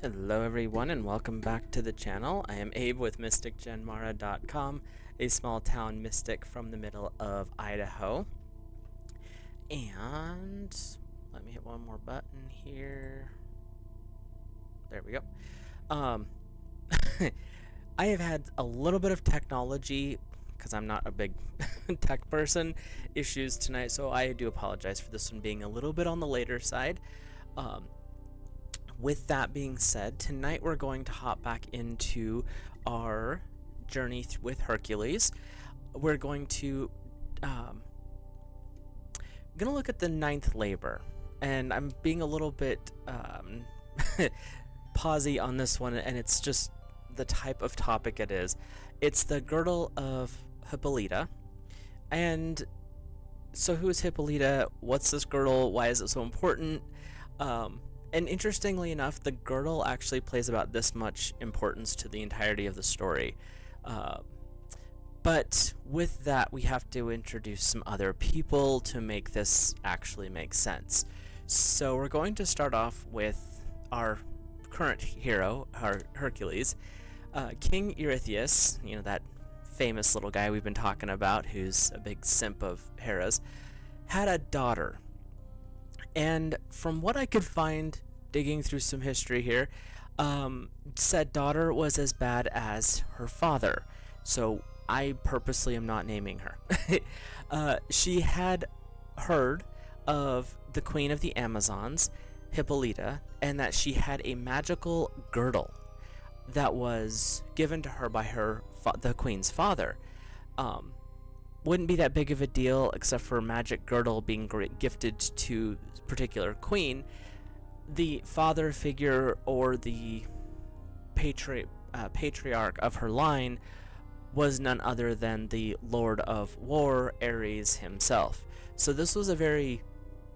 Hello everyone and welcome back to the channel. I am Abe with MysticGenmara.com, a small town mystic from the middle of Idaho. And let me hit one more button here. There we go. I have had a little bit of technology, because I'm not a big tech person, issues tonight, so I do apologize for this one being a little bit on the later side. With that being said, tonight we're going to hop back into our journey with Hercules. We're going to look at the ninth labor, and I'm being a little bit pausey on this one, and it's just the type of topic it is. It's the girdle of Hippolyta. And so who is Hippolyta? What's this girdle? Why is it so important? And interestingly enough, the girdle actually plays about this much importance to the entirety of the story. But with that, we have to introduce some other people to make this actually make sense. So we're going to start off with our current hero, Hercules. King Eurystheus, you know, that famous little guy we've been talking about who's a big simp of Hera's, had a daughter. And from what I could find digging through some history here, said daughter was as bad as her father. So I purposely am not naming her. She had heard of the queen of the Amazons, Hippolyta, and that she had a magical girdle that was given to her by the queen's father. Wouldn't be that big of a deal except for magic girdle being gifted to a particular queen. The father figure or the patriarch of her line was none other than the Lord of War, Ares himself. So this was a very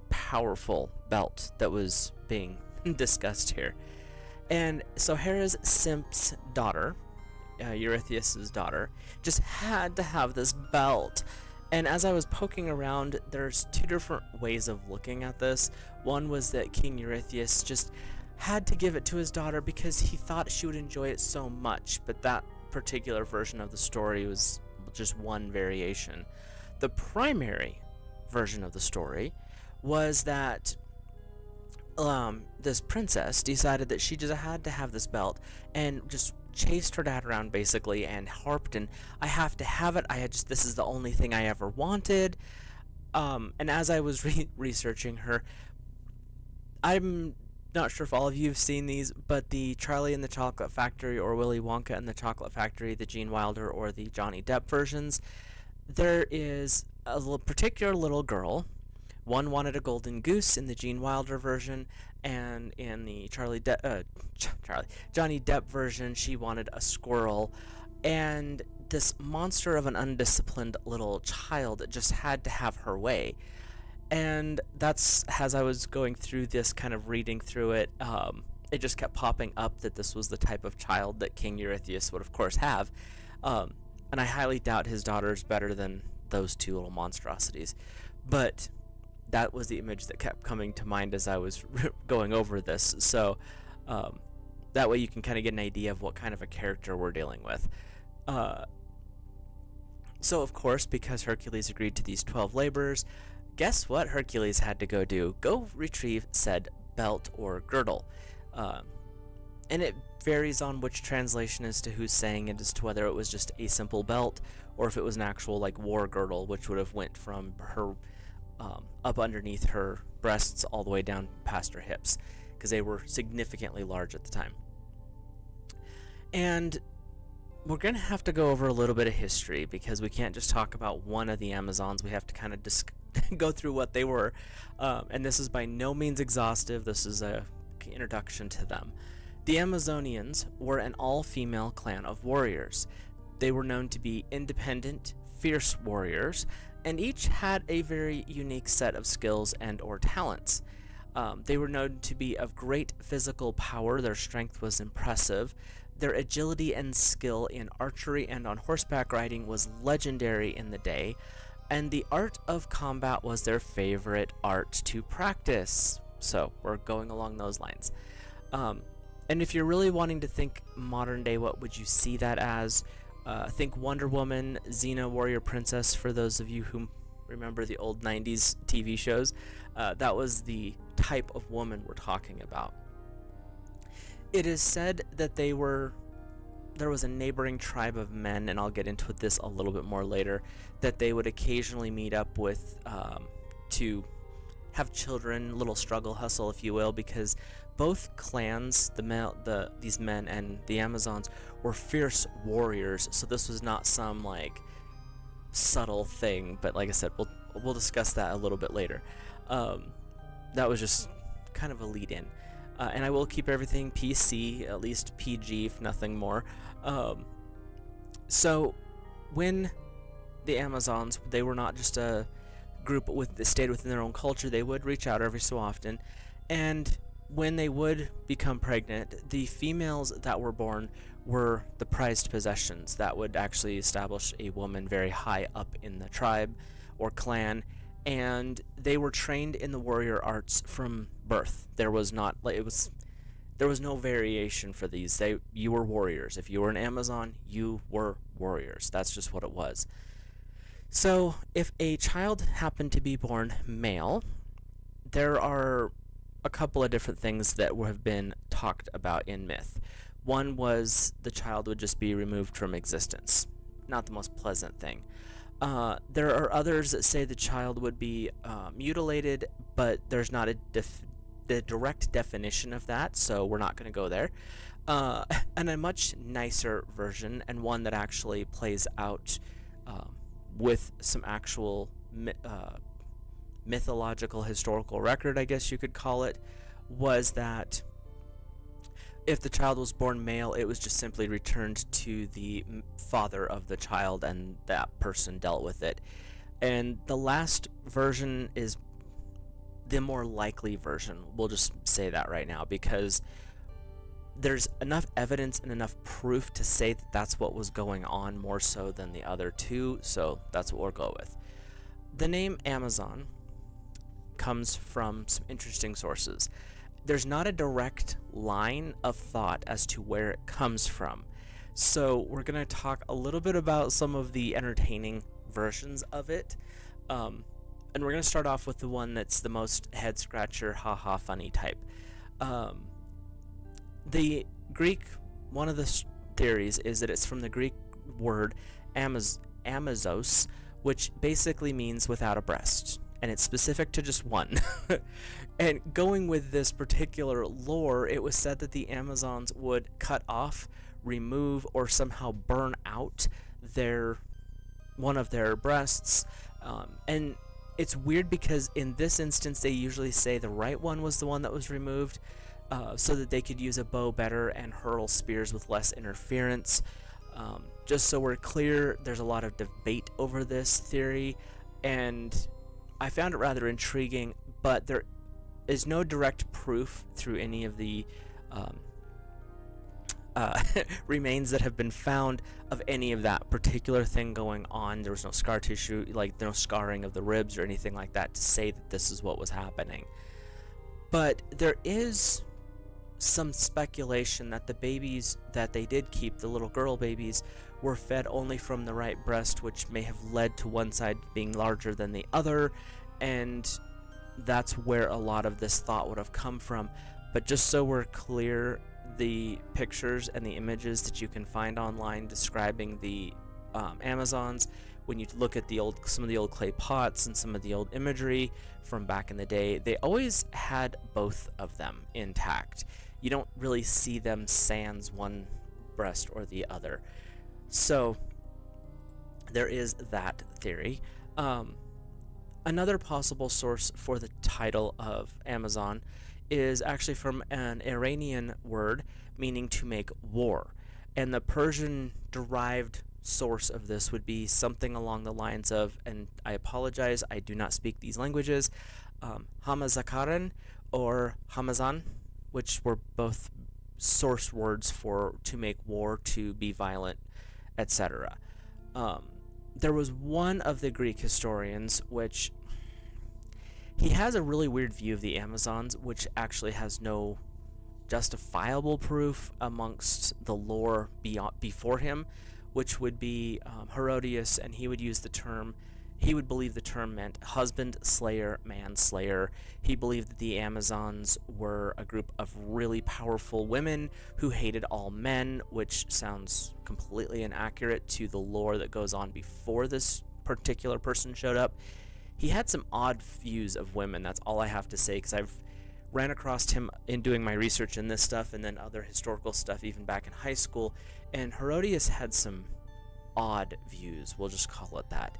powerful belt that was being discussed here. And so Hera's simp's daughter, Eurystheus' daughter, just had to have this belt. And as I was poking around, there's two different ways of looking at this. One was that King Eurystheus just had to give it to his daughter because he thought she would enjoy it so much, but that particular version of the story was just one variation. The primary version of the story was that this princess decided that she just had to have this belt and just chased her dad around basically and harped, and I have to have it. This is the only thing I ever wanted. And as I was researching her, I'm not sure if all of you have seen these, but the Charlie and the Chocolate Factory or Willy Wonka and the Chocolate Factory, the Gene Wilder or the Johnny Depp versions, there is a particular little girl. One wanted a golden goose in the Gene Wilder version, and in the Johnny Depp version, she wanted a squirrel. And this monster of an undisciplined little child just had to have her way. And that's, as I was going through this, kind of reading through it, it just kept popping up that this was the type of child that King Eurystheus would, of course, have. And I highly doubt his daughter's better than those two little monstrosities. But that was the image that kept coming to mind as I was going over this. So that way you can kind of get an idea of what kind of a character we're dealing with. So of course, because Hercules agreed to these 12 labors, guess what Hercules had to go do? Go retrieve said belt or girdle. And it varies on which translation as to who's saying it, as to whether it was just a simple belt or if it was an actual like war girdle, which would have went from her up underneath her breasts all the way down past her hips, because they were significantly large at the time. And we're going to have to go over a little bit of history, because we can't just talk about one of the Amazons. We have to kind of go through what they were. And this is by no means exhaustive. This is an introduction to them. The Amazonians were an all-female clan of warriors. They were known to be independent, fierce warriors, and each had a very unique set of skills and or talents. They were known to be of great physical power. Their strength was impressive. Their agility and skill in archery and on horseback riding was legendary in the day, and the art of combat was their favorite art to practice. So we're going along those lines. And if you're really wanting to think modern day, what would you see that as? Think Wonder Woman, Xena, Warrior Princess, for those of you who remember the old 90s TV shows. That was the type of woman we're talking about. It is said that there was a neighboring tribe of men, and I'll get into this a little bit more later, that they would occasionally meet up with to have children, little struggle hustle, if you will, because both clans, these men and the Amazons, were fierce warriors. So this was not some like subtle thing, but like I said, we'll discuss that a little bit later. That was just kind of a lead-in. And I will keep everything PC, at least PG, if nothing more. So when the Amazons, they were not just a group that stayed within their own culture. They would reach out every so often, and when they would become pregnant, the females that were born were the prized possessions that would actually establish a woman very high up in the tribe or clan, and they were trained in the warrior arts from birth. There was no variation for these. You were warriors. If you were an Amazon, you were warriors. That's just what it was. So if a child happened to be born male, there are a couple of different things that have been talked about in myth. One was the child would just be removed from existence. Not the most pleasant thing. There are others that say the child would be mutilated, but there's not the direct definition of that, so we're not going to go there. And a much nicer version, and one that actually plays out with some actual mythological historical record, I guess you could call it, was that if the child was born male, it was just simply returned to the father of the child, and that person dealt with it. And the last version is the more likely version. We'll just say that right now, because there's enough evidence and enough proof to say that that's what was going on, more so than the other two, so that's what we'll go with. The name Amazon comes from some interesting sources. There's not a direct line of thought as to where it comes from, so we're going to talk a little bit about some of the entertaining versions of it, and we're going to start off with the one that's the most head-scratcher, ha-ha funny type. The Greek, one of the theories is that it's from the Greek word amazos, which basically means without a breast, and it's specific to just one. And going with this particular lore, it was said that the Amazons would cut off, remove, or somehow burn out one of their breasts, and it's weird because in this instance they usually say the right one was the one that was removed, so that they could use a bow better and hurl spears with less interference. Just so we're clear, there's a lot of debate over this theory, and I found it rather intriguing, but there is no direct proof through any of the remains that have been found of any of that particular thing going on. There was no scar tissue, like no scarring of the ribs or anything like that to say that this is what was happening. But there is some speculation that the babies that they did keep, the little girl babies, were fed only from the right breast, which may have led to one side being larger than the other, and that's where a lot of this thought would have come from. But just so we're clear, the pictures and the images that you can find online describing the Amazons, when you look at some of the old clay pots and some of the old imagery from back in the day, they always had both of them intact. You don't really see them sans one breast or the other. So there is that theory. Another possible source for the title of Amazon is actually from an Iranian word meaning to make war, and the Persian derived source of this would be something along the lines of, and I apologize, I do not speak these languages, Hamazakaran or Hamazan, which were both source words for to make war, to be violent, etc. There was one of the Greek historians which he has a really weird view of the Amazons, which actually has no justifiable proof amongst the lore before him, which would be Herodias, and he would believe the term meant husband slayer, manslayer. He believed that the Amazons were a group of really powerful women who hated all men, which sounds completely inaccurate to the lore that goes on before this particular person showed up. He had some odd views of women, that's all I have to say, because I've ran across him in doing my research in this stuff and then other historical stuff even back in high school, and Herodias had some odd views, we'll just call it that.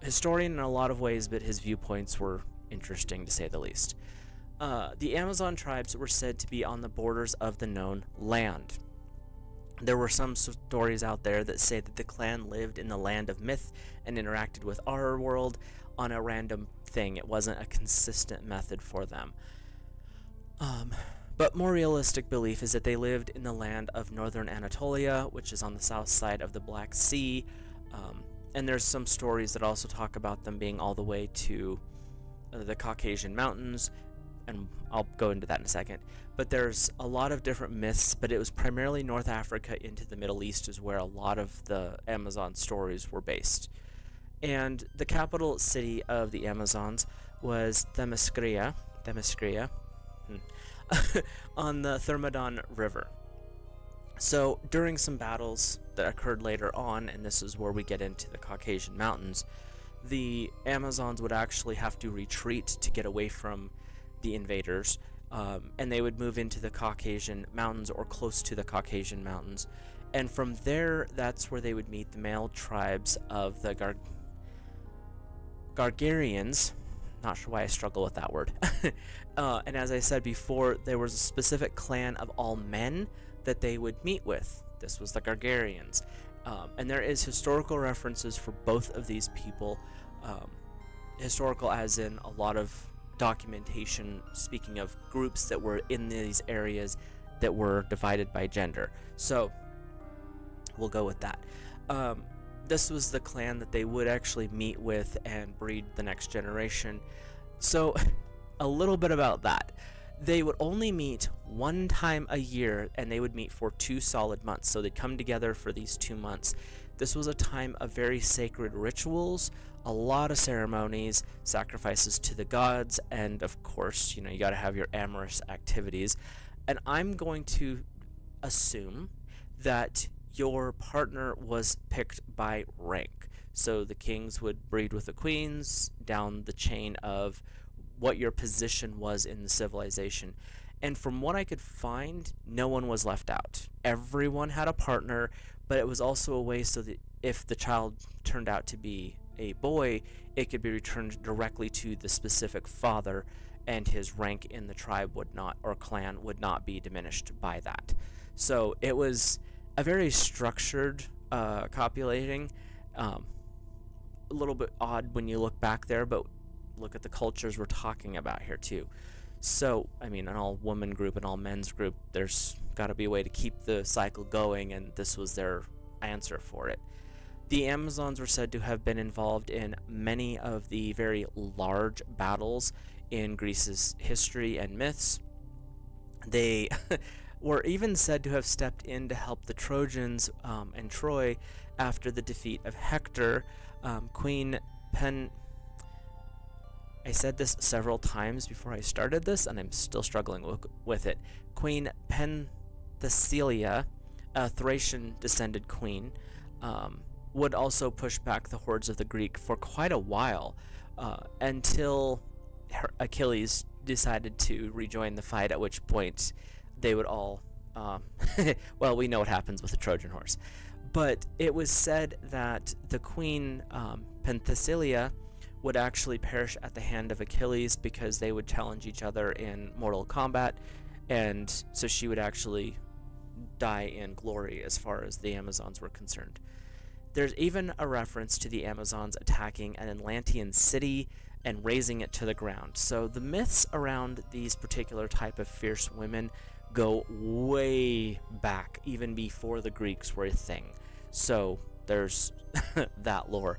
Historian in a lot of ways, but his viewpoints were interesting to say the least. The Amazon tribes were said to be on the borders of the known land. There were some stories out there that say that the clan lived in the land of myth and interacted with our world on a random thing. It wasn't a consistent method for them. But more realistic belief is that they lived in the land of northern Anatolia, which is on the south side of the Black Sea. And there's some stories that also talk about them being all the way to the Caucasian Mountains, and I'll go into that in a second. But there's a lot of different myths, but it was primarily North Africa into the Middle East is where a lot of the Amazon stories were based. And the capital city of the Amazons was Themyscira, on the Thermodon River. So during some battles that occurred later on, and this is where we get into the Caucasian Mountains, the Amazons would actually have to retreat to get away from the invaders, and they would move into the Caucasian Mountains or close to the Caucasian Mountains. And from there, that's where they would meet the male tribes of the Gargarians. Not sure why I struggle with that word. And as I said before, there was a specific clan of all men that they would meet with. This was the Gargarians. And there is historical references for both of these people. Historical as in a lot of documentation speaking of groups that were in these areas that were divided by gender. So we'll go with that. This was the clan that they would actually meet with and breed the next generation. So a little bit about that. They would only meet one time a year, and they would meet for 2 solid months. So they'd come together for these 2 months. This was a time of very sacred rituals, a lot of ceremonies, sacrifices to the gods, and of course, you got to have your amorous activities. And I'm going to assume that your partner was picked by rank. So the kings would breed with the queens down the chain of what your position was in the civilization. And from what I could find, no one was left out. Everyone had a partner, but it was also a way so that if the child turned out to be a boy, it could be returned directly to the specific father, and his rank in the tribe would not, or clan would not be diminished by that. So it was a very structured copulating. A little bit odd when you look back there, but look at the cultures we're talking about here too. So, I mean, an all-woman group and all-men's group, there's got to be a way to keep the cycle going, and this was their answer for it. The Amazons were said to have been involved in many of the very large battles in Greece's history and myths. They were even said to have stepped in to help the Trojans and Troy after the defeat of Hector. I said this several times before I started this, and I'm still struggling with it. Queen Penthesilea, a Thracian-descended queen, would also push back the hordes of the Greek for quite a while, until Achilles decided to rejoin the fight, at which point they would all, well, we know what happens with the Trojan horse. But it was said that the queen, Penthesilea, would actually perish at the hand of Achilles because they would challenge each other in mortal combat, and so she would actually die in glory as far as the Amazons were concerned. There's even a reference to the Amazons attacking an Atlantean city and razing it to the ground. So the myths around these particular type of fierce women go way back, even before the Greeks were a thing. So there's that lore.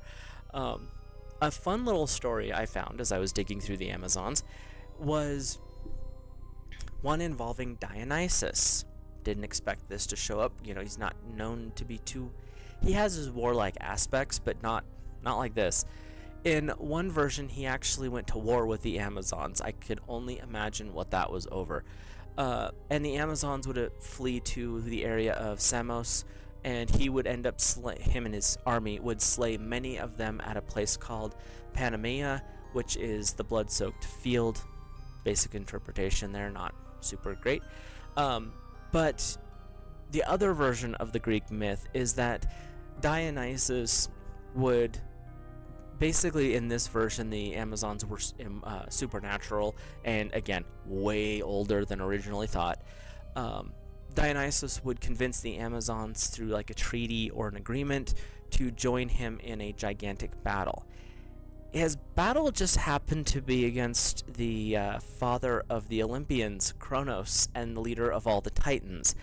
A fun little story I found as I was digging through the Amazons was one involving Dionysus. Didn't expect this to show up. You know, he's not known to be too... He has his warlike aspects, but not like this. In one version, he actually went to war with the Amazons. I could only imagine what that was over. And the Amazons would flee to the area of Samos, and he would end up him and his army would slay many of them at a place called Panamea, which is the blood-soaked field. Basic interpretation there, not super great. But the other version of the Greek myth is that Dionysus would... Basically, in this version, the Amazons were supernatural, and again, way older than originally thought. Dionysus would convince the Amazons through like a treaty or an agreement to join him in a gigantic battle. His battle just happened to be against the father of the Olympians, Kronos, and the leader of all the Titans.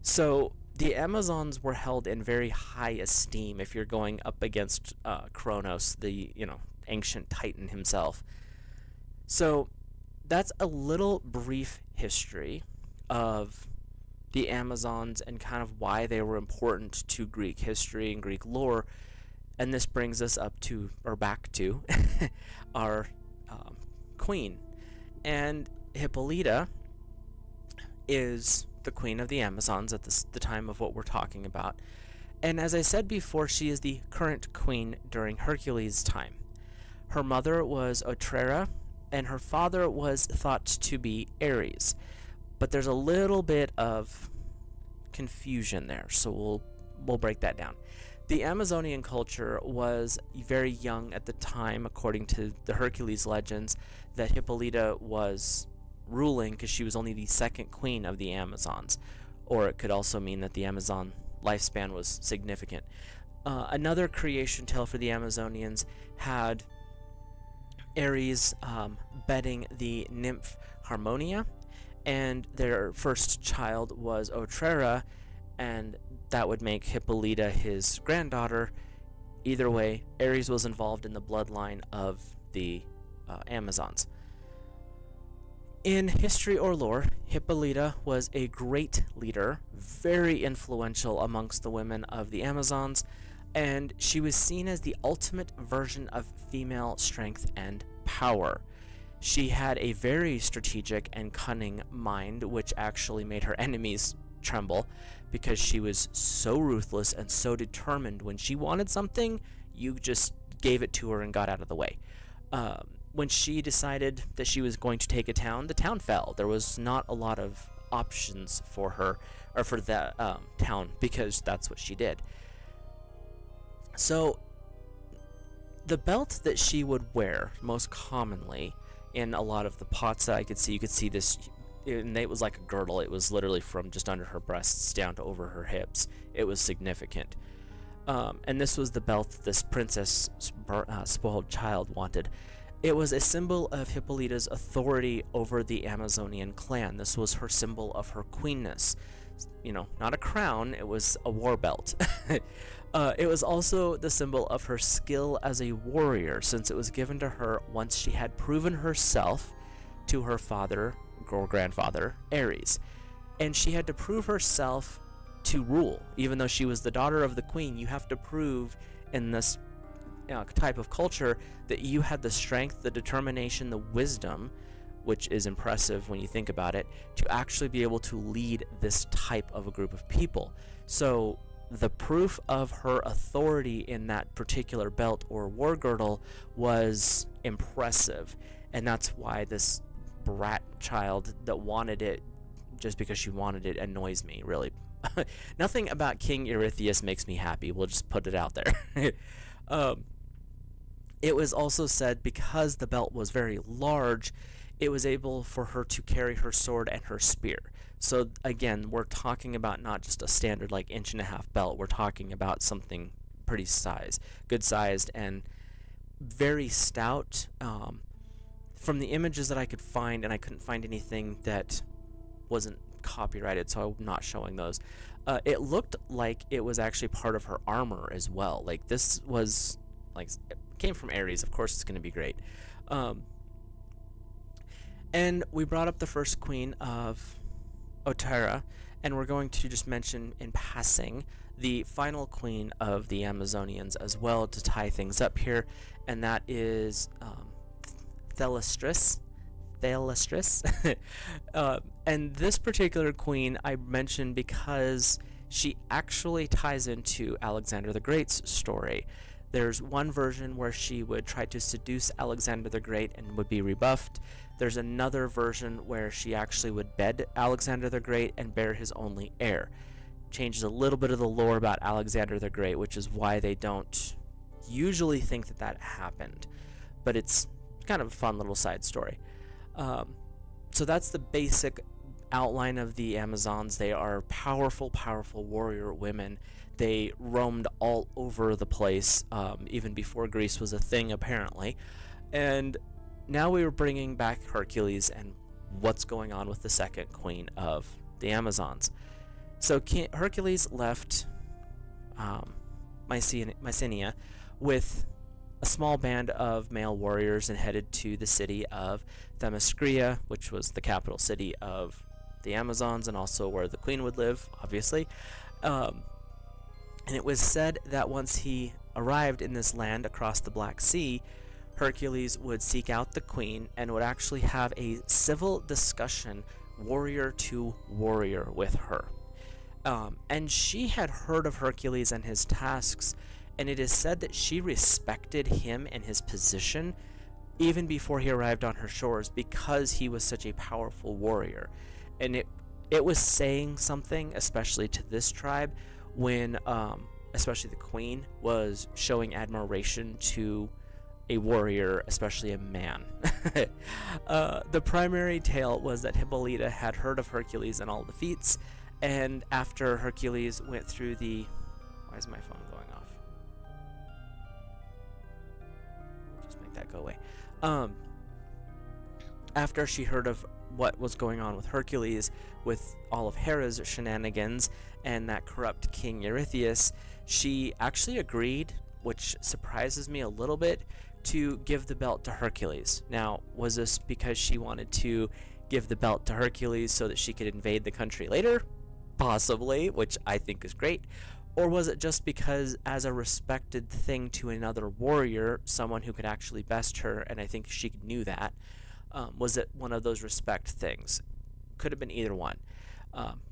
So the Amazons were held in very high esteem if you're going up against Kronos, the ancient Titan himself. So that's a little brief history of the Amazons and kind of why they were important to Greek history and Greek lore. And this brings us up to, or back to, our queen. And Hippolyta is the queen of the Amazons at the time of what we're talking about. And as I said before, she is the current queen during Hercules' time. Her mother was Otrera, and her father was thought to be Ares. But there's a little bit of confusion there, so we'll break that down. The Amazonian culture was very young at the time, according to the Hercules legends, that Hippolyta was ruling, because she was only the second queen of the Amazons. Or it could also mean that the Amazon lifespan was significant. Another creation tale for the Amazonians had Ares bedding the nymph Harmonia, and their first child was Otrera, and that would make Hippolyta his granddaughter. Either way, Ares was involved in the bloodline of the Amazons. In history or lore, Hippolyta was a great leader, very influential amongst the women of the Amazons, and she was seen as the ultimate version of female strength and power. She had a very strategic and cunning mind, which actually made her enemies tremble, because she was so ruthless and so determined. When she wanted something, you just gave it to her and got out of the way. When she decided that she was going to take a town, the town fell. There was not a lot of options for her, or for that town, because that's what she did. So the belt that she would wear most commonly in a lot of the pots that you could see this, and it was like a girdle. It was literally from just under her breasts down to over her hips. It was significant. And this was the belt this princess spoiled child wanted. It was a symbol of Hippolyta's authority over the Amazonian clan. This was her symbol of her queenness. Not a crown, it was a war belt. It was also the symbol of her skill as a warrior, since it was given to her once she had proven herself to her father or grandfather, Ares. And she had to prove herself to rule. Even though she was the daughter of the queen, you have to prove in this type of culture that you had the strength, the determination, the wisdom, which is impressive when you think about it, to actually be able to lead this type of a group of people. So the proof of her authority in that particular belt or war girdle was impressive, and that's why this brat child that wanted it just because she wanted it annoys me, really. Nothing about King Eurystheus makes me happy. We'll just put it out there. It was also said because the belt was very large, it was able for her to carry her sword and her spear. So again, we're talking about not just a standard like 1.5-inch belt. We're talking about something pretty good sized, and very stout. From the images that I could find, and I couldn't find anything that wasn't copyrighted, so I'm not showing those. It looked like it was actually part of her armor as well. Like this was it came from Ares. Of course, it's going to be great. And we brought up the first queen of Otera, and we're going to just mention in passing the final queen of the Amazonians as well to tie things up here, and that is Thelestris. And this particular queen I mentioned because she actually ties into Alexander the Great's story. There's one version where she would try to seduce Alexander the Great and would be rebuffed. There's another version where she actually would bed Alexander the Great and bear his only heir. Changes a little bit of the lore about Alexander the Great, which is why they don't usually think that that happened. But it's kind of a fun little side story. So that's the basic outline of the Amazons. They are powerful, powerful warrior women. They roamed all over the place, even before Greece was a thing, apparently. And now we were bringing back Hercules and what's going on with the second queen of the Amazons. So Hercules left Mycenae with a small band of male warriors and headed to the city of Themyscira, which was the capital city of the Amazons and also where the queen would live, obviously. And it was said that once he arrived in this land across the Black Sea, Hercules would seek out the queen and would actually have a civil discussion, warrior to warrior, with her. And she had heard of Hercules and his tasks, and it is said that she respected him and his position even before he arrived on her shores because he was such a powerful warrior. And it was saying something, especially to this tribe, when especially the queen was showing admiration to a warrior, especially a man. The primary tale was that Hippolyta had heard of Hercules and all the feats, and after Hercules went through the... Why is my phone going off? Just make that go away. After she heard of what was going on with Hercules, with all of Hera's shenanigans, and that corrupt King Eurystheus, she actually agreed, which surprises me a little bit, to give the belt to Hercules. Now, was this because she wanted to give the belt to Hercules so that she could invade the country later? Possibly, which I think is great. Or was it just because, as a respected thing to another warrior, someone who could actually best her, and I think she knew that, was it one of those respect things? Could have been either one.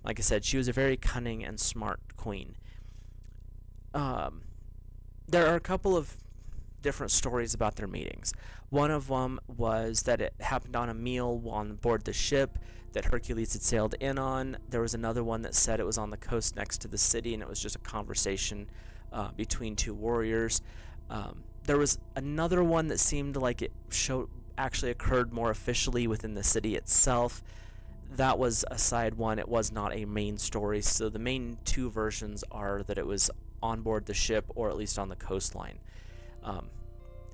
Like I said, she was a very cunning and smart queen. There are a couple of different stories about their meetings. One of them was that it happened on a meal on board the ship that Hercules had sailed in on. There was another one that said it was on the coast next to the city, and it was just a conversation between two warriors. There was another one that seemed like it actually occurred more officially within the city itself. That was a side one. It was not a main story. So the main two versions are that it was on board the ship or at least on the coastline.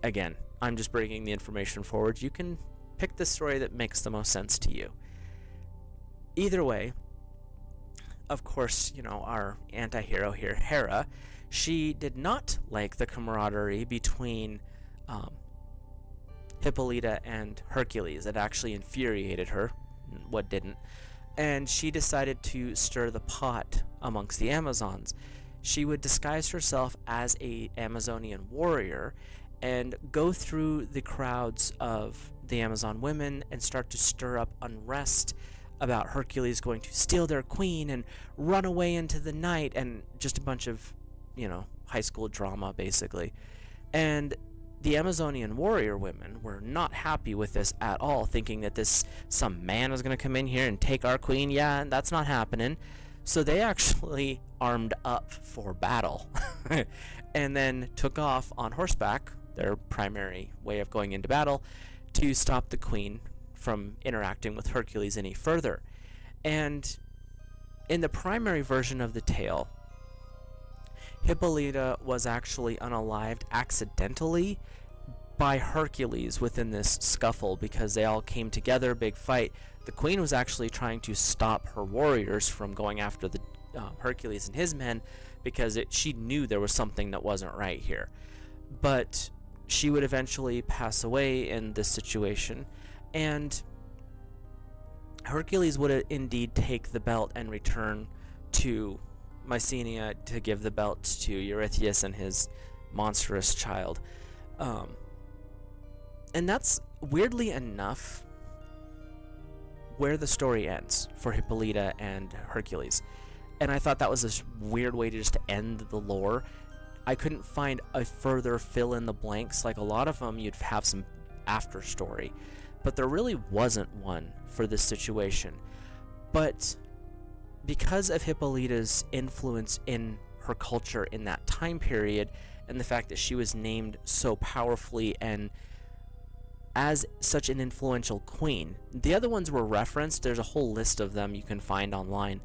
Again, I'm just bringing the information forward. You can pick the story that makes the most sense to you. Either way, of course, you know, our anti-hero here, Hera, she did not like the camaraderie between Hippolyta and Hercules. It actually infuriated her. What didn't? And she decided to stir the pot amongst the Amazons. She would disguise herself as a Amazonian warrior and go through the crowds of the Amazon women and start to stir up unrest about Hercules going to steal their queen and run away into the night, and just a bunch of, you know, high school drama, basically. And the Amazonian warrior women were not happy with this at all, thinking that some man was going to come in here and take our queen. Yeah, that's not happening. So they actually armed up for battle and then took off on horseback, their primary way of going into battle, to stop the queen from interacting with Hercules any further. And in the primary version of the tale, Hippolyta was actually unalived accidentally by Hercules within this scuffle because they all came together, big fight. The queen was actually trying to stop her warriors from going after the Hercules and his men because she knew there was something that wasn't right here. But she would eventually pass away in this situation, and Hercules would indeed take the belt and return to Mycenae to give the belt to Eurystheus and his monstrous child. And that's, weirdly enough, where the story ends for Hippolyta and Hercules. And I thought that was a weird way to just end the lore. I couldn't find a further fill in the blanks. Like a lot of them, you'd have some after story, but there really wasn't one for this situation. But because of Hippolyta's influence in her culture in that time period, and the fact that she was named so powerfully and as such an influential queen, the other ones were referenced. There's a whole list of them you can find online.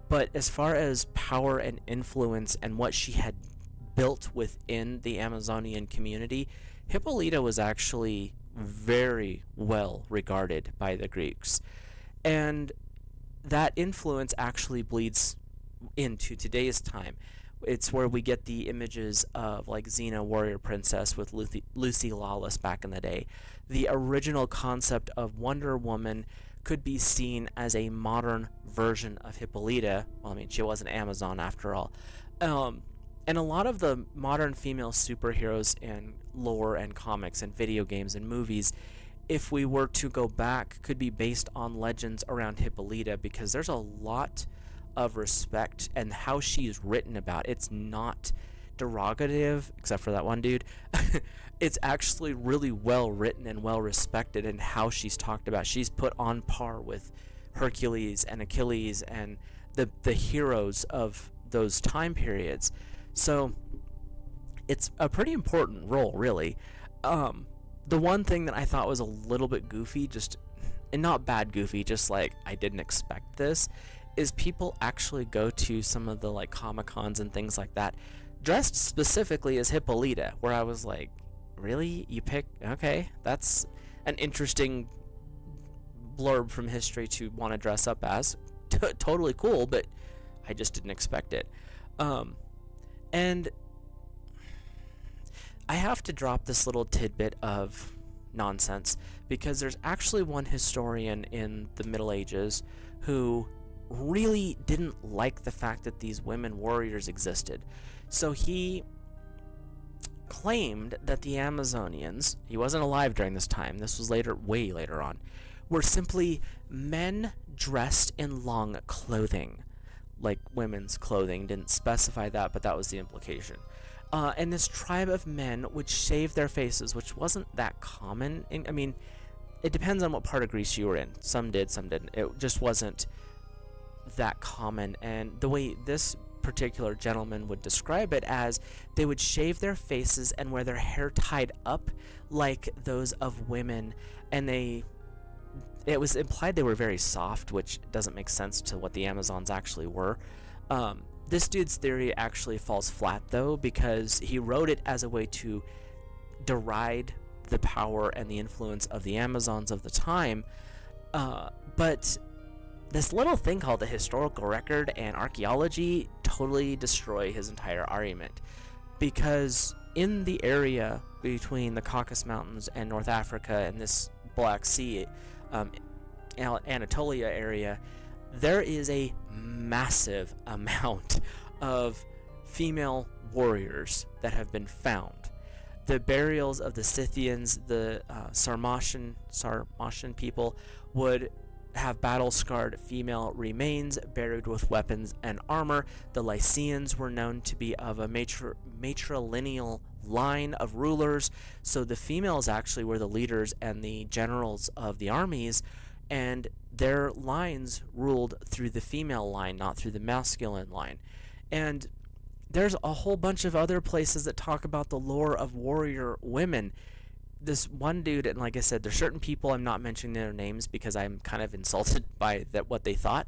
But as far as power and influence and what she had built within the Amazonian community, Hippolyta was actually very well regarded by the Greeks. And that influence actually bleeds into today's time. It's where we get the images of like Xena, warrior princess, with Lucy Lawless back in the day. The original concept of Wonder Woman could be seen as a modern version of Hippolyta. Well, I mean, she was an Amazon after all. And a lot of the modern female superheroes in lore and comics and video games and movies, if we were to go back, could be based on legends around Hippolyta, because there's a lot of respect and how she's written about. It's not derogative, except for that one dude. It's actually really well written and well respected in how she's talked about. She's put on par with Hercules and Achilles and the heroes of those time periods. So it's a pretty important role, really. The one thing that I thought was a little bit goofy, and not bad goofy, just like I didn't expect this, is people actually go to some of the like Comic-Cons and things like that dressed specifically as Hippolyta, where I was like, really? You pick? Okay, that's an interesting blurb from history to want to dress up as. Totally cool, but I just didn't expect it. And I have to drop this little tidbit of nonsense, because there's actually one historian in the Middle Ages who really didn't like the fact that these women warriors existed. So he claimed that the Amazonians, he wasn't alive during this time, this was later, way later on, were simply men dressed in long clothing, like women's clothing. Didn't specify that, but that was the implication. And this tribe of men would shave their faces, which wasn't that common. I mean, it depends on what part of Greece you were in. Some did, some didn't. It just wasn't that common. And the way this particular gentleman would describe it, as they would shave their faces and wear their hair tied up like those of women, and it was implied they were very soft, which doesn't make sense to what the Amazons actually were. This dude's theory actually falls flat, though, because he wrote it as a way to deride the power and the influence of the Amazons of the time. But this little thing called the historical record and archaeology totally destroy his entire argument, because in the area between the Caucasus Mountains and North Africa and this Black Sea, Anatolia area, there is a massive amount of female warriors that have been found. The burials of the Scythians, the Sarmatian people, would have battle-scarred female remains buried with weapons and armor. The Lycians were known to be of a matrilineal line of rulers, so the females actually were the leaders and the generals of the armies, and their lines ruled through the female line, not through the masculine line. And there's a whole bunch of other places that talk about the lore of warrior women. This one dude, and like I said, there's certain people, I'm not mentioning their names because I'm kind of insulted by what they thought.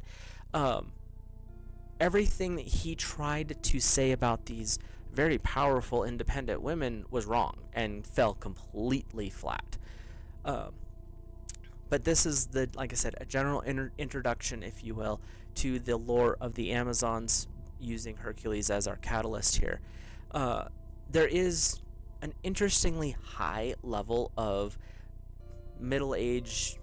Everything that he tried to say about these very powerful independent women was wrong and fell completely flat. But this is like I said, a general introduction, if you will, to the lore of the Amazons, using Hercules as our catalyst here. There is an interestingly high level of Middle Age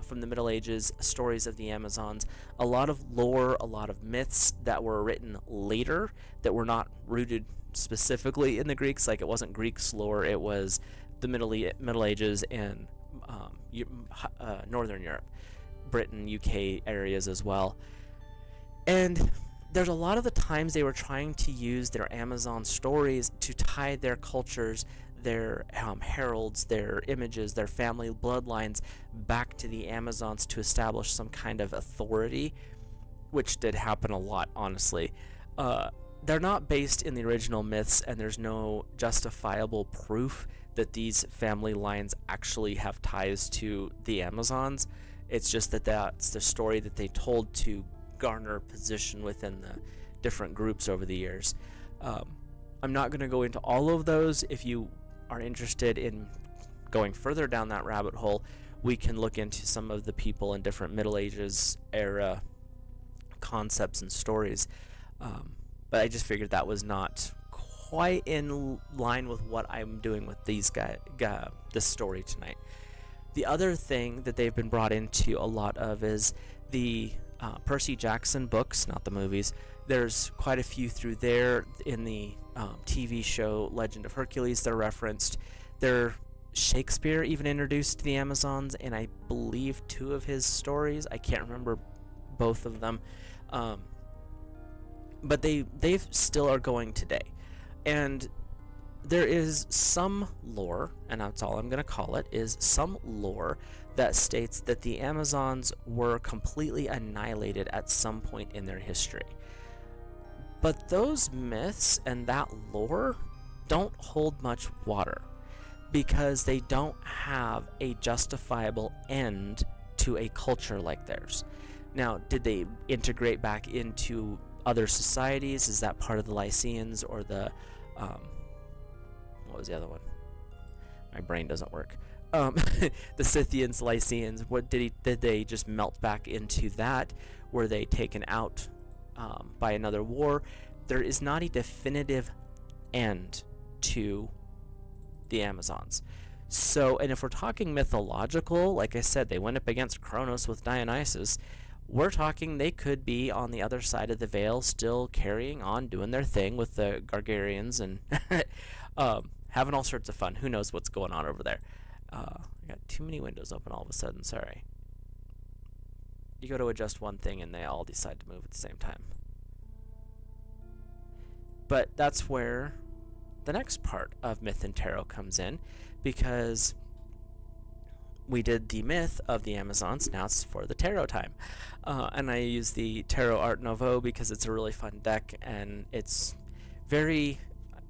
from the Middle Ages, stories of the Amazons, a lot of lore, a lot of myths that were written later that were not rooted specifically in the Greeks. Like, it wasn't Greeks lore, it was the Middle Ages and Northern Europe, Britain, UK areas as well. And there's a lot of the times they were trying to use their Amazon stories to tie their cultures, their heralds, their images, their family bloodlines back to the Amazons to establish some kind of authority, which did happen a lot, honestly. They're not based in the original myths, and there's no justifiable proof that these family lines actually have ties to the Amazons. It's just that that's the story that they told to garner position within the different groups over the years. I'm not going to go into all of those. If you are interested in going further down that rabbit hole, we can look into some of the people in different Middle Ages era concepts and stories. But I just figured that was not quite in line with what I'm doing with these this story tonight. The other thing that they've been brought into a lot of is the Percy Jackson books, not the movies. There's quite a few through there. In the TV show Legend of Hercules, they're referenced. Shakespeare even introduced the Amazons in, I believe, 2 of his stories. I can't remember both of them. But they still are going today. And there is some lore, and that's all I'm going to call it, is some lore that states that the Amazons were completely annihilated at some point in their history. But those myths and that lore don't hold much water, because they don't have a justifiable end to a culture like theirs. Now, did they integrate back into other societies? Is that part of the Lycians or the what was the other one? My brain doesn't work. The Scythians, Lycians. What did they just melt back into that? Were they taken out by another war? There is not a definitive end to the Amazons. So, and if we're talking mythological, like I said, they went up against Kronos with Dionysus. We're talking they could be on the other side of the veil, still carrying on, doing their thing with the Gargarians and having all sorts of fun. Who knows what's going on over there? I got too many windows open all of a sudden, sorry. You go to adjust one thing and they all decide to move at the same time. But that's where the next part of Myth and Tarot comes in, because we did the myth of the Amazons, now it's for the tarot time. And I use the Tarot Art Nouveau because it's a really fun deck, and it's very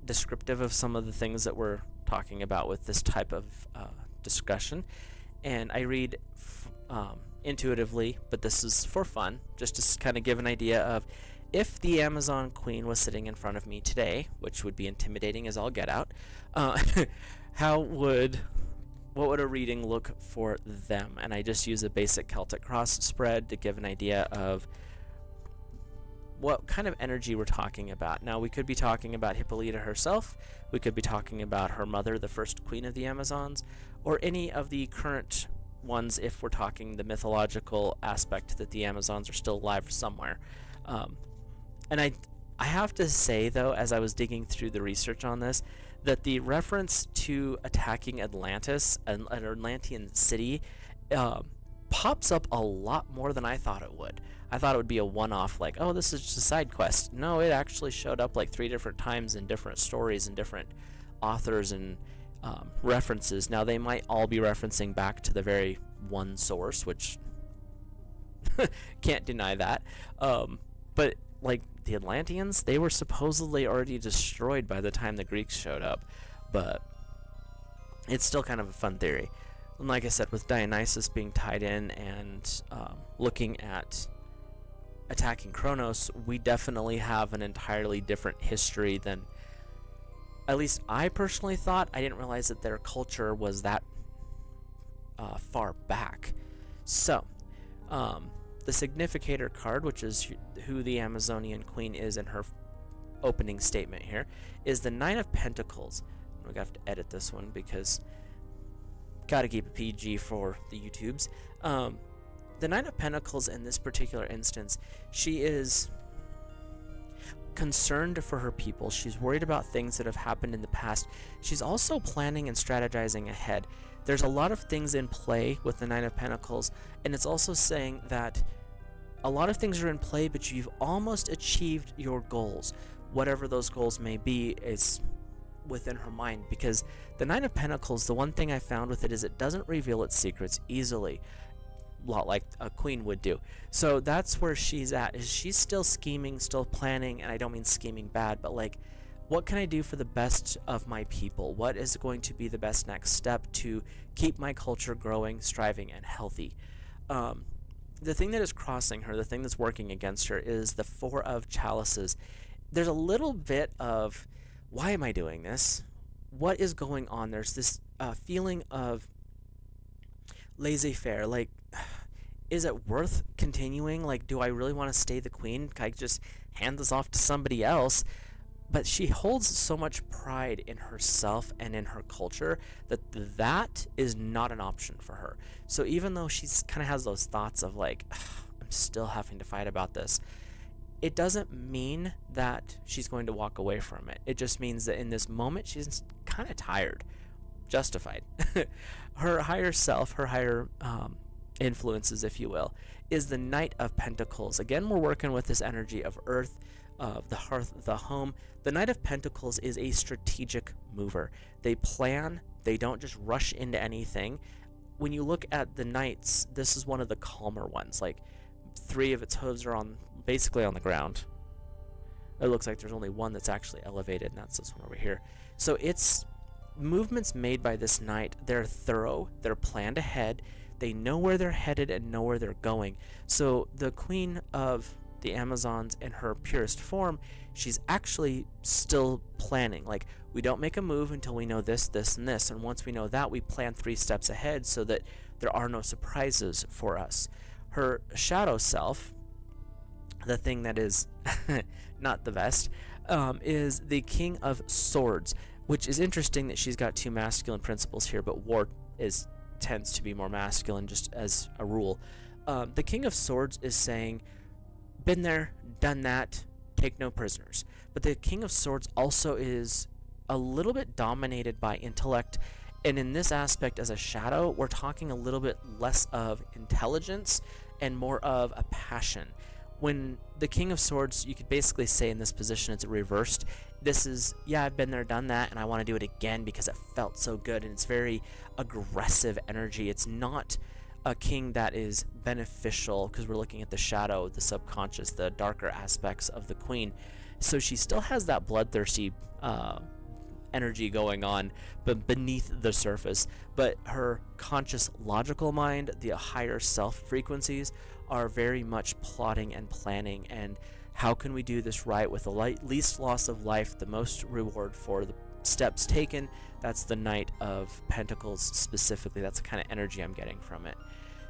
descriptive of some of the things that we're talking about with this type of discussion. And I read intuitively, but this is for fun, just to kind of give an idea of, if the Amazon Queen was sitting in front of me today, which would be intimidating as all get out, what would a reading look for them? And I just use a basic Celtic cross spread to give an idea of what kind of energy we're talking about. Now, we could be talking about Hippolyta herself, we could be talking about her mother, the first queen of the Amazons, or any of the current ones if we're talking the mythological aspect that the Amazons are still alive somewhere. And I have to say, though, as I was digging through the research on this, that the reference to attacking Atlantis, an Atlantean city, pops up a lot more than I thought it would. I thought it would be a one-off, like, oh, this is just a side quest. No, it actually showed up like 3 different times in different stories and different authors and references. Now, they might all be referencing back to the very one source, which can't deny that. But like the Atlanteans, they were supposedly already destroyed by the time the Greeks showed up, but it's still kind of a fun theory. And like I said, with Dionysus being tied in and looking at attacking Kronos, we definitely have an entirely different history than, at least I personally thought. I didn't realize that their culture was that far back. So the significator card, which is who the Amazonian Queen is in her opening statement here, is the Nine of Pentacles. We're going to have to edit this one because Gotta keep it PG for the YouTubes. The Knight of Pentacles in this particular instance, she is concerned for her people. She's worried about things that have happened in the past. She's also planning and strategizing ahead. There's a lot of things in play with the Knight of Pentacles, and it's also saying that a lot of things are in play, but you've almost achieved your goals. Whatever those goals may be is within her mind, because the Knight of Pentacles, the one thing I found with it is it doesn't reveal its secrets easily, a lot like a queen would do. So that's where she's at, is she's still scheming, still planning, and I don't mean scheming bad, but like, what can I do for the best of my people? What is going to be the best next step to keep my culture growing, striving, and healthy? The thing that is crossing her, the thing that's working against her, is the Four of Chalices. There's a little bit of, why am I doing this? What is going on? There's this feeling of laissez-faire, like, is it worth continuing? Like, do I really want to stay the queen? Can I just hand this off to somebody else? But she holds so much pride in herself and in her culture that that is not an option for her. So even though she's kind of has those thoughts of like, I'm still having to fight about this, it doesn't mean that she's going to walk away from it. It just means that in this moment, she's kind of tired. Justified. Her higher self, her higher influences, if you will, is the Knight of Pentacles. Again, we're working with this energy of earth, of the hearth, the home. The Knight of Pentacles is a strategic mover. They plan, they don't just rush into anything. When you look at the knights, this is one of the calmer ones. Like, 3 of its hooves are basically on the ground. It looks like there's only one that's actually elevated, and that's this one over here. So it's movements made by this knight. They're thorough, they're planned ahead, they know where they're headed and know where they're going. So the Queen of the Amazons in her purest form, she's actually still planning. Like, we don't make a move until we know this, this, and this, and once we know that, we plan 3 steps ahead so that there are no surprises for us. Her shadow self, the thing that is not the best, is the King of Swords, which is interesting that she's got 2 masculine principles here, but war tends to be more masculine just as a rule. The King of Swords is saying, been there, done that, take no prisoners. But the King of Swords also is a little bit dominated by intellect, and in this aspect as a shadow, we're talking a little bit less of intelligence and more of a passion. When the King of Swords, you could basically say in this position it's reversed. This is, yeah, I've been there, done that, and I want to do it again because it felt so good, and it's very aggressive energy. It's not a king that is beneficial, because we're looking at the shadow, the subconscious, the darker aspects of the queen. So she still has that bloodthirsty energy going on, but beneath the surface. But her conscious, logical mind, the higher self frequencies, are very much plotting and planning, and how can we do this right with the least loss of life, the most reward for the steps taken. That's the Knight of Pentacles specifically. That's the kind of energy I'm getting from it.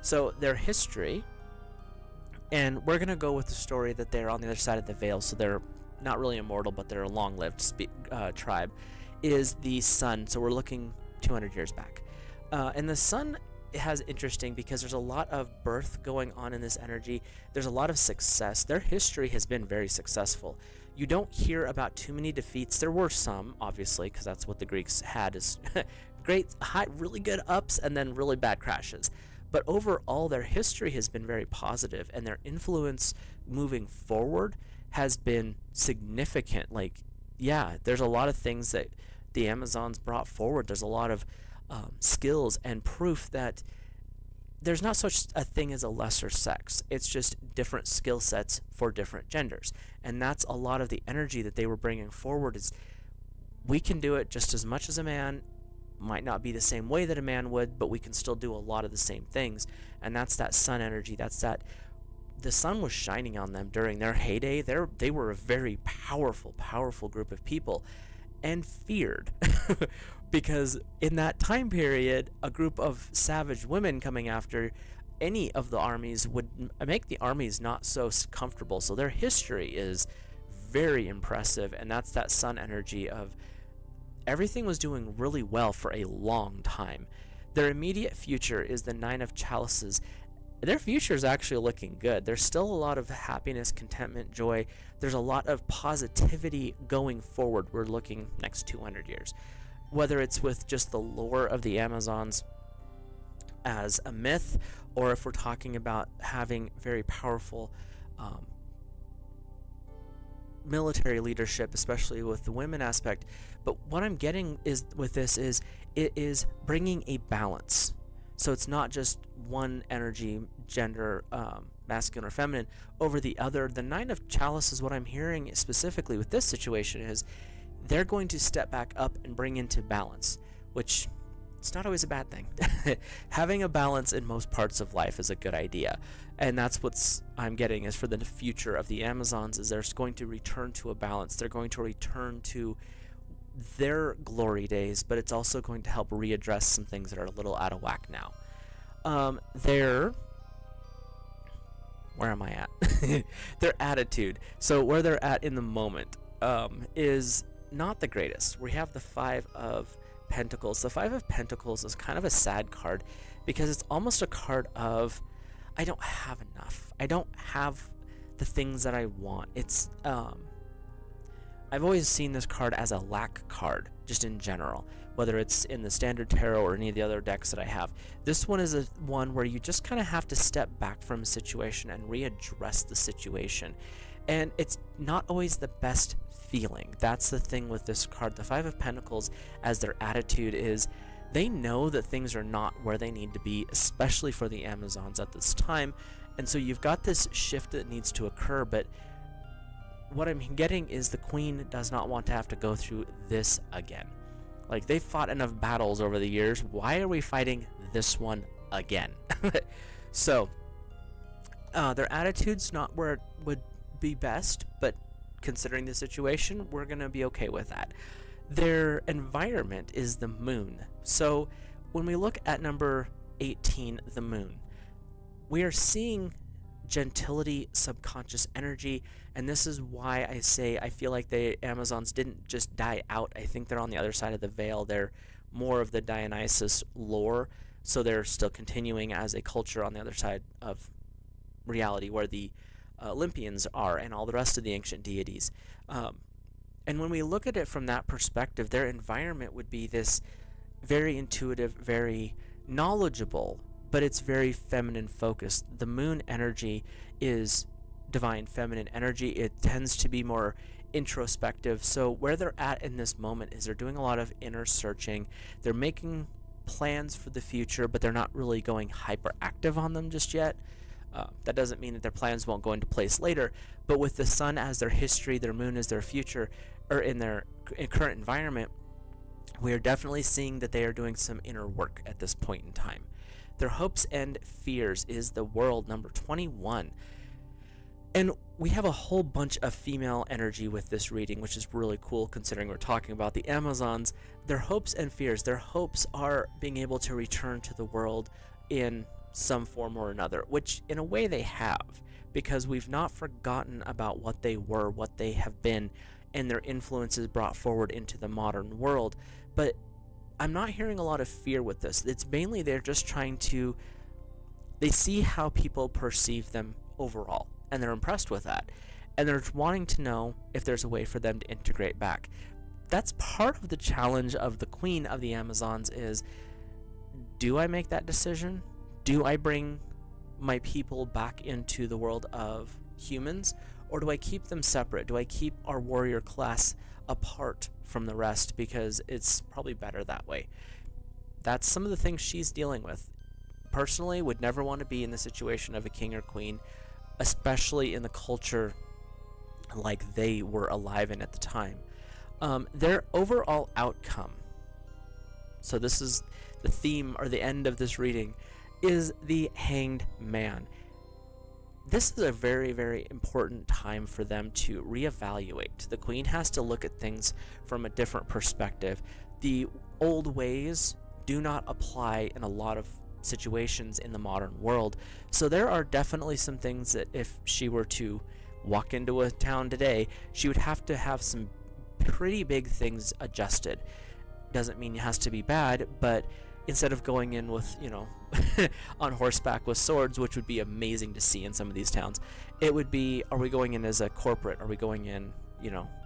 So their history, and we're going to go with the story that they're on the other side of the veil, so they're not really immortal, but they're a long-lived tribe, is the sun. So we're looking 200 years back. And the sun has interesting because there's a lot of birth going on in this energy. There's a lot of success. Their history has been very successful. You don't hear about too many defeats. There were some, obviously, because that's what the Greeks had, is great, high, really good ups and then really bad crashes. But overall, their history has been very positive, and their influence moving forward has been significant. Like, yeah, there's a lot of things that the Amazons brought forward. There's a lot of skills and proof that there's not such a thing as a lesser sex. It's just different skill sets for different genders. And that's a lot of the energy that they were bringing forward, is we can do it just as much as a man. Might not be the same way that a man would, but we can still do a lot of the same things. And that's that sun energy. That's that the sun was shining on them during their heyday. They were a very powerful group of people, and feared. Because in that time period, a group of savage women coming after any of the armies would make the armies not so comfortable. So their history is very impressive, and that's that sun energy of everything was doing really well for a long time. Their immediate future is the Nine of Chalices. Their future is actually looking good. There's still a lot of happiness, contentment, joy. There's a lot of positivity going forward. We're looking next 200 years. Whether it's with just the lore of the Amazons as a myth, or if we're talking about having very powerful military leadership, especially with the women aspect. But what I'm getting is with this is it is bringing a balance. So it's not just one energy, gender, masculine or feminine, over the other. The Nine of Chalices, what I'm hearing specifically with this situation is they're going to step back up and bring into balance, which it's not always a bad thing. Having a balance in most parts of life is a good idea. And that's what's I'm getting is for the future of the Amazons is they're going to return to a balance. They're going to return to their glory days, but it's also going to help readdress some things that are a little out of whack now. Where am I at? Their attitude. So where they're at in the moment is not the greatest. We have the Five of Pentacles. The Five of Pentacles is kind of a sad card because it's almost a card of I don't have enough. I don't have the things that I want. It's I've always seen this card as a lack card, just in general, whether it's in the Standard Tarot or any of the other decks that I have. This one is a one where you just kind of have to step back from a situation and readdress the situation. And it's not always the best feeling. That's the thing with this card. The Five of Pentacles, as their attitude is, they know that things are not where they need to be, especially for the Amazons at this time. And so you've got this shift that needs to occur, but what I'm getting is the Queen does not want to have to go through this again. Like, they've fought enough battles over the years. Why are we fighting this one again? So, their attitude's not where it would be best, but considering the situation, we're going to be okay with that. Their environment is the moon. So, when we look at number 18, the moon, we are seeing gentility, subconscious energy, and this is why I say I feel like the Amazons didn't just die out. I think they're on the other side of the veil. They're more of the Dionysus lore, so they're still continuing as a culture on the other side of reality where the Olympians are and all the rest of the ancient deities. And when we look at it from that perspective, their environment would be this very intuitive, very knowledgeable, but it's very feminine focused. The moon energy is divine feminine energy. It tends to be more introspective. So where they're at in this moment is they're doing a lot of inner searching. They're making plans for the future, but they're not really going hyperactive on them just yet. That doesn't mean that their plans won't go into place later, but with the sun as their history, their moon as their future, or in their current environment, we are definitely seeing that they are doing some inner work at this point in time. Their hopes and fears is the world, number 21. And we have a whole bunch of female energy with this reading, which is really cool considering we're talking about the Amazons. Their hopes and fears, their hopes are being able to return to the world in some form or another, which in a way they have, because we've not forgotten about what they were, what they have been, and their influences brought forward into the modern world. But I'm not hearing a lot of fear with this. It's mainly they're just trying to, they see how people perceive them overall, and they're impressed with that. And they're wanting to know if there's a way for them to integrate back. That's part of the challenge of the Queen of the Amazons is, do I make that decision? Do I bring my people back into the world of humans? Or do I keep them separate? Do I keep our warrior class apart from the rest because it's probably better that way? That's some of the things she's dealing with. Personally, would never want to be in the situation of a king or queen, especially in the culture like they were alive in at the time. Their overall outcome, so this is the theme or the end of this reading, is the Hanged Man. This is a very, very important time for them to reevaluate. The Queen has to look at things from a different perspective. The old ways do not apply in a lot of situations in the modern world. So there are definitely some things that if she were to walk into a town today, she would have to have some pretty big things adjusted. Doesn't mean it has to be bad, but instead of going in with, on horseback with swords, which would be amazing to see in some of these towns, it would be, are we going in as a corporate? Are we going in,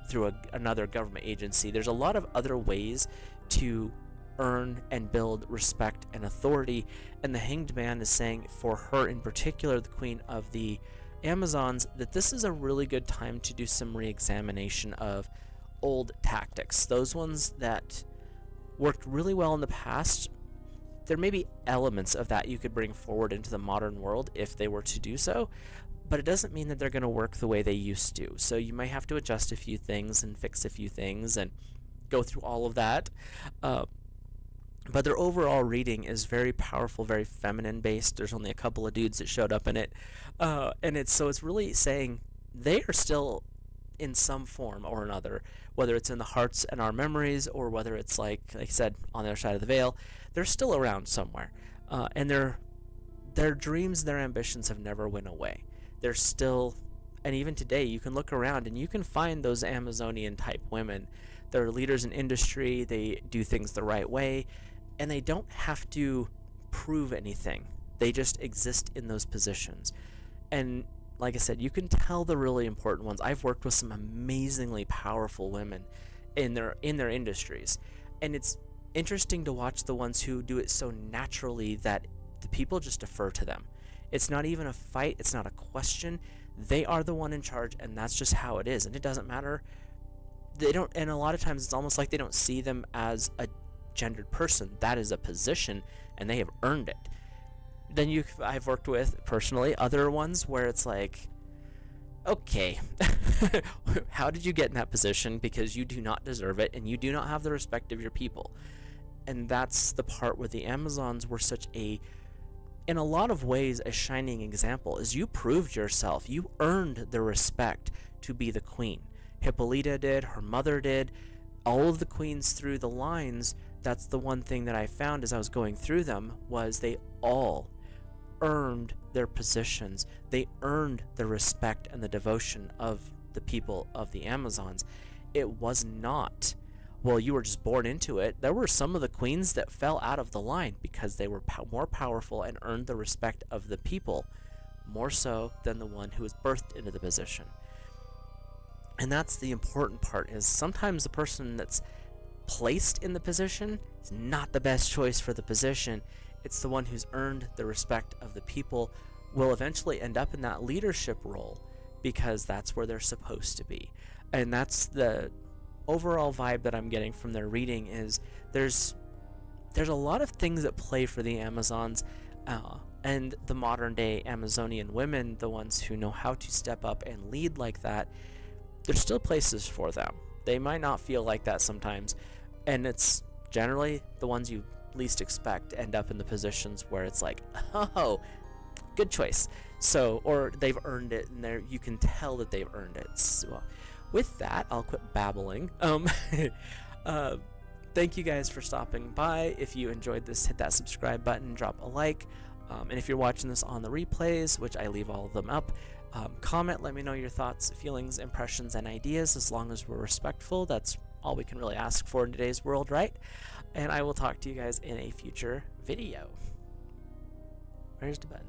through another government agency? There's a lot of other ways to earn and build respect and authority, and the Hanged Man is saying, for her in particular, the Queen of the Amazons, that this is a really good time to do some re-examination of old tactics. Those ones that worked really well in the past, there may be elements of that you could bring forward into the modern world if they were to do so, but it doesn't mean that they're going to work the way they used to. So you might have to adjust a few things and fix a few things and go through all of that. But their overall reading is very powerful, very feminine based. There's only a couple of dudes that showed up in it. And it's really saying they are still in some form or another, whether it's in the hearts and our memories, or whether it's like I said, on the other side of the veil, they're still around somewhere. And their dreams, their ambitions have never went away. They're still, and even today, you can look around and you can find those Amazonian type women. They're leaders in industry, they do things the right way, and they don't have to prove anything. They just exist in those positions. And like I said, you can tell the really important ones. I've worked with some amazingly powerful women in their industries, and it's interesting to watch the ones who do it so naturally that the people just defer to them. It's not even a fight, it's not a question. They are the one in charge, and that's just how it is. And it doesn't matter. They don't, and a lot of times it's almost like they don't see them as a gendered person. That is a position, and they have earned it. Then I've worked with, personally, other ones where it's like, okay, how did you get in that position? Because you do not deserve it, and you do not have the respect of your people. And that's the part where the Amazons were such in a lot of ways, a shining example, is you proved yourself. You earned the respect to be the queen. Hippolyta did, her mother did, all of the queens through the lines. That's the one thing that I found as I was going through them, was they all earned their positions. They earned the respect and the devotion of the people of the Amazons. It was not, well, you were just born into it. There were some of the queens that fell out of the line because they were more powerful and earned the respect of the people more so than the one who was birthed into the position. And that's the important part, is sometimes the person that's placed in the position is not the best choice for the position. It's the one who's earned the respect of the people will eventually end up in that leadership role because that's where they're supposed to be. And that's the overall vibe that I'm getting from their reading, is there's a lot of things that play for the Amazons and the modern day Amazonian women, the ones who know how to step up and lead like that. There's still places for them. They might not feel like that sometimes, and it's generally the ones you least expect end up in the positions where it's like, oh, good choice. So, or they've earned it, and you can tell that they've earned it. So, with that, I'll quit babbling. Thank you guys for stopping by. If you enjoyed this, hit that subscribe button, drop a like, and if you're watching this on the replays, which I leave all of them up, comment, let me know your thoughts, feelings, impressions, and ideas. As long as we're respectful, that's all we can really ask for in today's world, right? And I will talk to you guys in a future video. Where's the button?